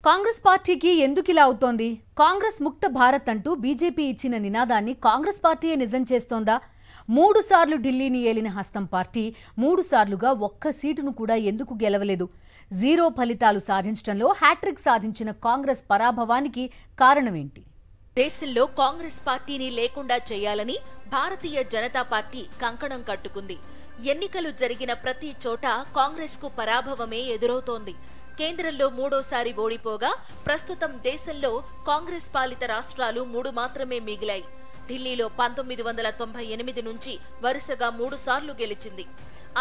కాంగ్రెస్ పార్టీకి ఎందుకిలా అవుతోంది? కాంగ్రెస్ ముక్త భారత్ అంటూ బీజేపీ ఇచ్చిన నినాదాన్ని కాంగ్రెస్ పార్టీయే నిజం చేస్తోందా? 3 సార్లు ఢిల్లీని ఏలిన హస్తం పార్టీ 3 సార్లుగా ఒక్క సీటును కూడా ఎందుకు గెలవలేదు? జీరో ఫలితాలు సాధించడంలో హ్యాట్రిక్ సాధించిన కాంగ్రెస్ పరాభవానికి కారణమేంటి? దేశంలో కాంగ్రెస్ పార్టీని లేకుండా చేయాలని భారతీయ జనతా పార్టీ కంకణం కట్టుకుంది. ఎన్నికలు జరిగిన ప్రతి చోట కాంగ్రెస్కు పరాభవమే ఎదురవుతోంది. కేంద్రంలో మూడోసారి ఓడిపోగా ప్రస్తుతం దేశంలో కాంగ్రెస్ పాలిత రాష్ట్రాలు 3 మాత్రమే మిగిలాయి. ఢిల్లీలో 1998 నుంచి వరుసగా 3 సార్లు గెలిచింది.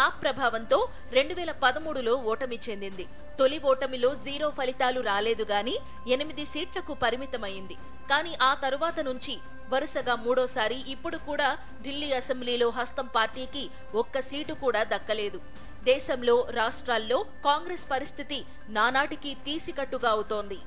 ఆ ప్రభావంతో 2013లో ఓటమి చెందింది. తొలి ఓటమిలో జీరో ఫలితాలు రాలేదు గాని 8 సీట్లకు పరిమితమైంది. కానీ ఆ తరువాత నుంచి వరుసగా మూడోసారి ఇప్పుడు కూడా ఢిల్లీ అసెంబ్లీలో హస్తం పార్టీకి ఒక్క సీటు కూడా దక్కలేదు. దేశంలో రాష్ట్రాల్లో కాంగ్రెస్ పరిస్థితి నానాటికి తీసికట్టుగా అవుతోంది.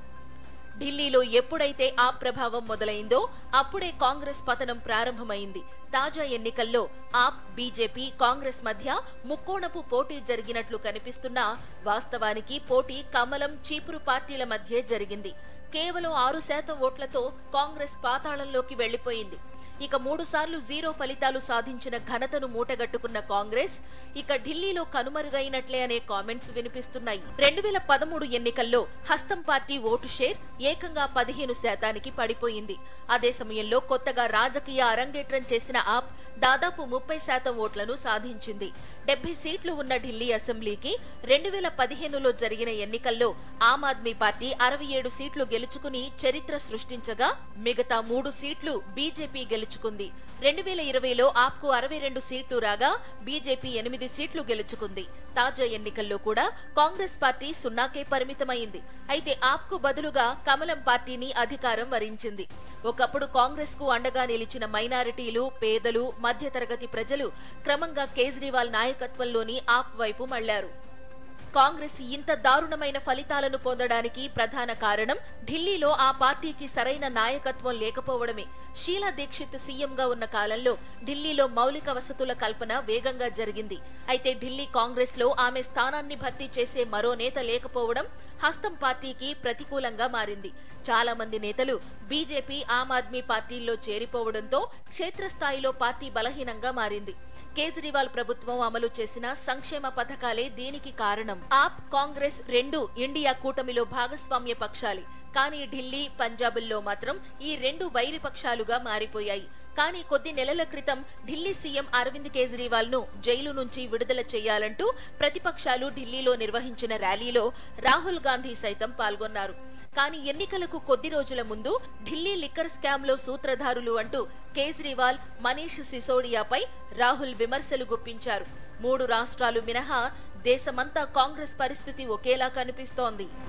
ఢిల్లీలో ఎప్పుడైతే ఆ ప్రభావం మొదలైందో అప్పుడే కాంగ్రెస్ పతనం ప్రారంభమైంది. తాజా ఎన్నికల్లో ఆప్, బీజేపీ, కాంగ్రెస్ మధ్య ముక్కోణపు పోటీ జరిగినట్లు కనిపిస్తున్నా వాస్తవానికి పోటీ కమలం, చీపురు పార్టీల మధ్య జరిగింది. కేవలం 6% ఓట్లతో కాంగ్రెస్ పాతాళంలోకి వెళ్లిపోయింది. ఇక 3 సార్లు జీరో ఫలితాలు సాధించిన ఘనతను మూటగట్టుకున్న కాంగ్రెస్ ఇక ఢిల్లీలో కనుమరుగైనట్లే అనే కామెంట్స్ వినిపిస్తున్నాయి. 2013 ఎన్నికల్లో హస్తం పార్టీ ఓటు షేర్ ఏకంగా 15% పడిపోయింది. అదే సమయంలో కొత్తగా రాజకీయ అరంగేట్రం చేసిన ఆప్ దాదాపు 30% ఓట్లను సాధించింది. 70 సీట్లు ఉన్న ఢిల్లీ అసెంబ్లీకి 2015లో జరిగిన ఎన్నికల్లో ఆమ్ ఆద్మీ పార్టీ 67 సీట్లు గెలుచుకుని చరిత్ర సృష్టించగా మిగతా 3 సీట్లు బీజేపీ గెలుచుకుంది. 2020లో ఆప్కు 62 సీట్లు రాగా బీజేపీ 8 సీట్లు గెలుచుకుంది. తాజా ఎన్నికల్లో కూడా కాంగ్రెస్ పార్టీ 0కే పరిమితమైంది. అయితే ఆప్కు బదులుగా కమలం పార్టీని అధికారం వరించింది. ఒకప్పుడు కాంగ్రెస్ కు అండగా నిలిచిన మైనారిటీలు, పేదలు, మధ్యతరగతి ప్రజలు క్రమంగా కేజ్రీవాల్ నాయకత్వంలోని ఆప్ వైపు మళ్లారు. కాంగ్రెస్ ఇంత దారుణమైన ఫలితాలను పొందడానికి ప్రధాన కారణం ఢిల్లీలో ఆ పార్టీకి సరైన నాయకత్వం లేకపోవడమే. షీలా దీక్షిత్ సీఎంగా ఉన్న కాలంలో ఢిల్లీలో మౌలిక వసతుల కల్పన వేగంగా జరిగింది. అయితే ఢిల్లీ కాంగ్రెస్ లో ఆమె స్థానాన్ని భర్తీ చేసే మరో నేత లేకపోవడం హస్తం పార్టీకి ప్రతికూలంగా మారింది. చాలా మంది నేతలు బీజేపీ, ఆమ్ ఆద్మీ పార్టీల్లో చేరిపోవడంతో క్షేత్రస్థాయిలో పార్టీ బలహీనంగా మారింది. కేజ్రీవాల్ ప్రభుత్వం అమలు చేసిన సంక్షేమ పథకాలే దీనికి కారణం. ఆప్, కాంగ్రెస్ రెండు ఇండియా కూటమిలో భాగస్వామ్య పక్షాలే. కానీ ఢిల్లీ, పంజాబుల్లో మాత్రం ఈ 2 వైరి పక్షాలుగా మారిపోయాయి. కానీ కొద్ది నెలల క్రితం ఢిల్లీ సీఎం అరవింద్ కేజ్రీవాల్ ను జైలు నుంచి విడుదల చేయాలంటూ ప్రతిపక్షాలు ఢిల్లీలో నిర్వహించిన ర్యాలీలో రాహుల్ గాంధీ సైతం పాల్గొన్నారు. కానీ ఎన్నికలకు కొద్ది రోజుల ముందు ఢిల్లీ లిక్కర్ స్కామ్ లో సూత్రధారులు అంటూ కేజ్రీవాల్, మనీష్ సిసోడియాపై రాహుల్ విమర్శలు గుప్పించారు. 3 రాష్ట్రాలు మినహా దేశమంతా కాంగ్రెస్ పరిస్థితి ఒకేలా కనిపిస్తోంది.